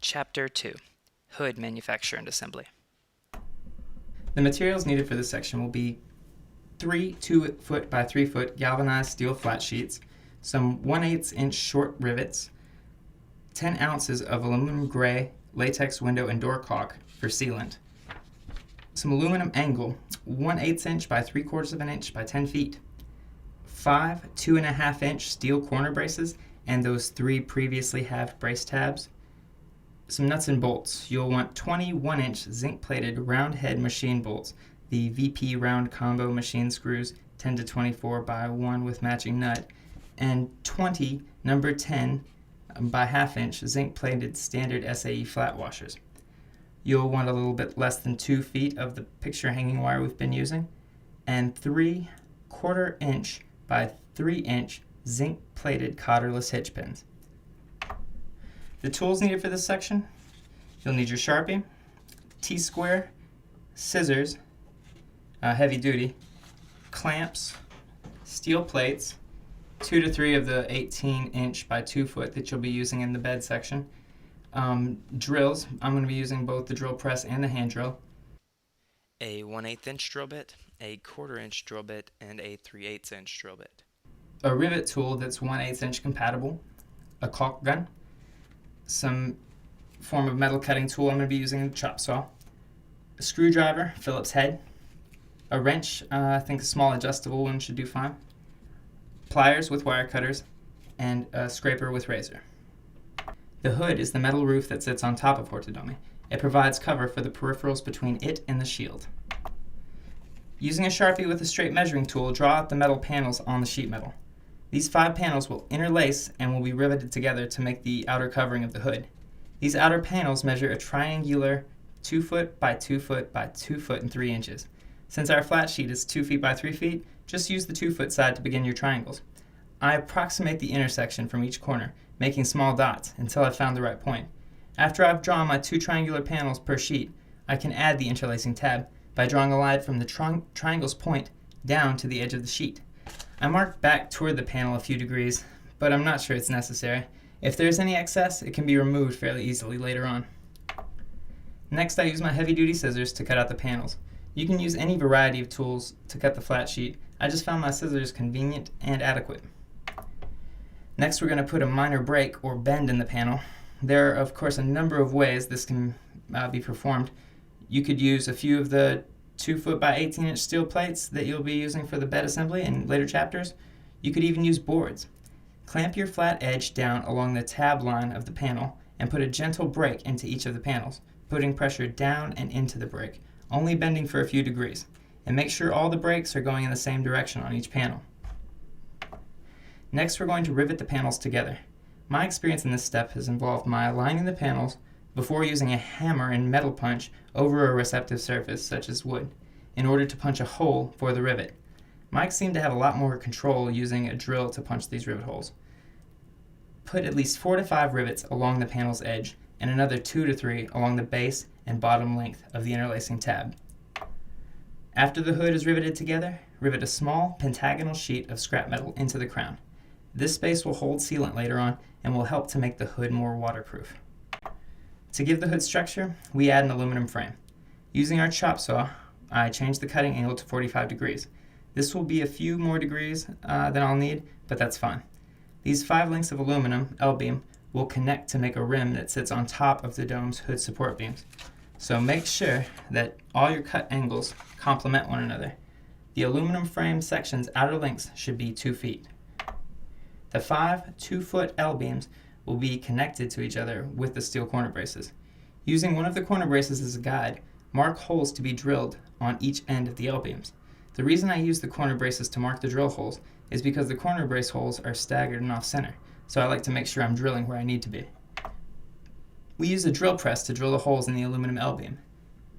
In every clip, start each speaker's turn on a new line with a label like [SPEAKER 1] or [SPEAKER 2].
[SPEAKER 1] Chapter 2, Hood Manufacture and Assembly.
[SPEAKER 2] The materials needed for this section will be 3 2-foot by 3-foot galvanized steel flat sheets, some 1/8 inch short rivets, 10 ounces of aluminum gray latex window and door caulk for sealant, some aluminum angle 1/8 inch by 3/4 inch by 10 feet, 5 2.5 inch steel corner braces and those 3 previously halved brace tabs, some nuts and bolts. You'll want 21 inch zinc plated round head machine bolts, the VP round combo machine screws 10 to 24 by 1 with matching nut, and 20 number 10 by 1/2 inch zinc plated standard SAE flat washers. You'll want a little bit less than 2 feet of the picture hanging wire we've been using, and 3/4 inch by 3 inch zinc plated solderless hitch pins. The tools needed for this section: you'll need your Sharpie, T-square, scissors, heavy duty, clamps, steel plates, 2 to 3 of the 18 inch by 2 foot that you'll be using in the bed section, drills. I'm going to be using both the drill press and the hand drill,
[SPEAKER 1] A 1/8 inch drill bit, a 1/4 inch drill bit, and a 3/8 inch drill bit.
[SPEAKER 2] a rivet tool that's 1/8 inch compatible, a caulk gun, some form of metal cutting tool. I'm going to be using a chop saw, a screwdriver, Phillips head, a wrench, I think a small adjustable one should do fine, pliers with wire cutters, and a scraper with razor. The hood is the metal roof that sits on top of Hortodomi. It provides cover for the peripherals between it and the shield. Using a Sharpie with a straight measuring tool, draw out the metal panels on the sheet metal. These 5 panels will interlace and will be riveted together to make the outer covering of the hood. These outer panels measure a triangular 2 foot by 2 foot by 2 foot and 3 inches. Since our flat sheet is 2 feet by 3 feet, just use the 2 foot side to begin your triangles. I approximate the intersection from each corner, making small dots until I've found the right point. After I've drawn my 2 triangular panels per sheet, I can add the interlacing tab by drawing a line from the triangle's point down to the edge of the sheet. I marked back toward the panel a few degrees, but I'm not sure it's necessary. If there's any excess, it can be removed fairly easily later on. Next, I use my heavy-duty scissors to cut out the panels. You can use any variety of tools to cut the flat sheet. I just found my scissors convenient and adequate. Next, we're going to put a minor break or bend in the panel. There are, of course, a number of ways this can be performed. You could use a few of the 2 foot by 18 inch steel plates that you'll be using for the bed assembly in later chapters. You could even use boards. Clamp your flat edge down along the tab line of the panel and put a gentle break into each of the panels, putting pressure down and into the break, only bending for a few degrees, and make sure all the breaks are going in the same direction on each panel. Next, we're going to rivet the panels together. My experience in this step has involved my aligning the panels before using a hammer and metal punch over a receptive surface, such as wood, in order to punch a hole for the rivet. Mike seemed to have a lot more control using a drill to punch these rivet holes. Put at least 4 to 5 rivets along the panel's edge and another 2 to 3 along the base and bottom length of the interlacing tab. After the hood is riveted together, rivet a small pentagonal sheet of scrap metal into the crown. This space will hold sealant later on and will help to make the hood more waterproof. To give the hood structure, we add an aluminum frame. Using our chop saw, I change the cutting angle to 45 degrees. This will be a few more degrees than I'll need, but that's fine. These 5 lengths of aluminum L-beam will connect to make a rim that sits on top of the dome's hood support beams. So make sure that all your cut angles complement one another. The aluminum frame section's outer lengths should be 2 feet. The 5 2-foot L-beams will be connected to each other with the steel corner braces. Using one of the corner braces as a guide, mark holes to be drilled on each end of the L-beams. The reason I use the corner braces to mark the drill holes is because the corner brace holes are staggered and off-center, so I like to make sure I'm drilling where I need to be. We use a drill press to drill the holes in the aluminum L-beam.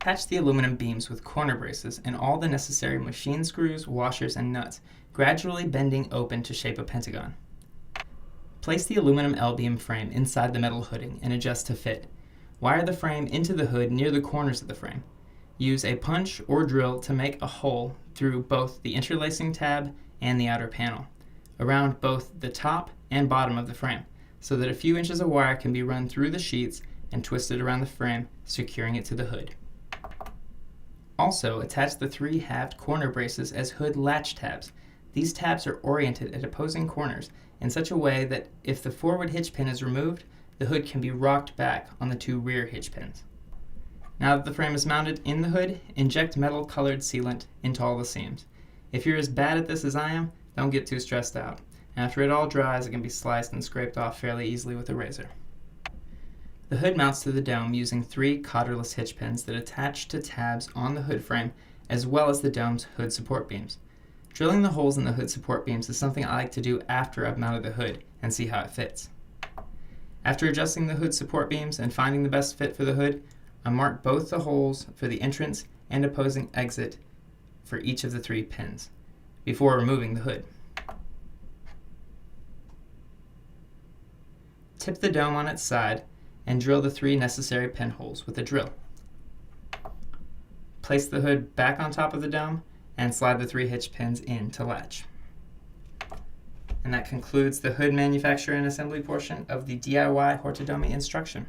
[SPEAKER 2] Attach the aluminum beams with corner braces and all the necessary machine screws, washers, and nuts, gradually bending open to shape a pentagon. Place the aluminum L-beam frame inside the metal hooding and adjust to fit. Wire the frame into the hood near the corners of the frame. Use a punch or drill to make a hole through both the interlacing tab and the outer panel, around both the top and bottom of the frame, so that a few inches of wire can be run through the sheets and twist it around the frame, securing it to the hood. Also, attach the 3 halved corner braces as hood latch tabs. These tabs are oriented at opposing corners in such a way that if the forward hitch pin is removed, the hood can be rocked back on the 2 rear hitch pins. Now that the frame is mounted in the hood, inject metal colored sealant into all the seams. If you're as bad at this as I am, don't get too stressed out. After it all dries, it can be sliced and scraped off fairly easily with a razor. The hood mounts to the dome using 3 solderless hitch pins that attach to tabs on the hood frame as well as the dome's hood support beams. Drilling the holes in the hood support beams is something I like to do after I've mounted the hood and see how it fits. After adjusting the hood support beams and finding the best fit for the hood, I mark both the holes for the entrance and opposing exit for each of the 3 pins before removing the hood. Tip the dome on its side and drill the 3 necessary pinholes with a drill. Place the hood back on top of the dome and slide the 3 hitch pins in to latch. And that concludes the hood manufacture and assembly portion of the DIY Hortodomi instruction.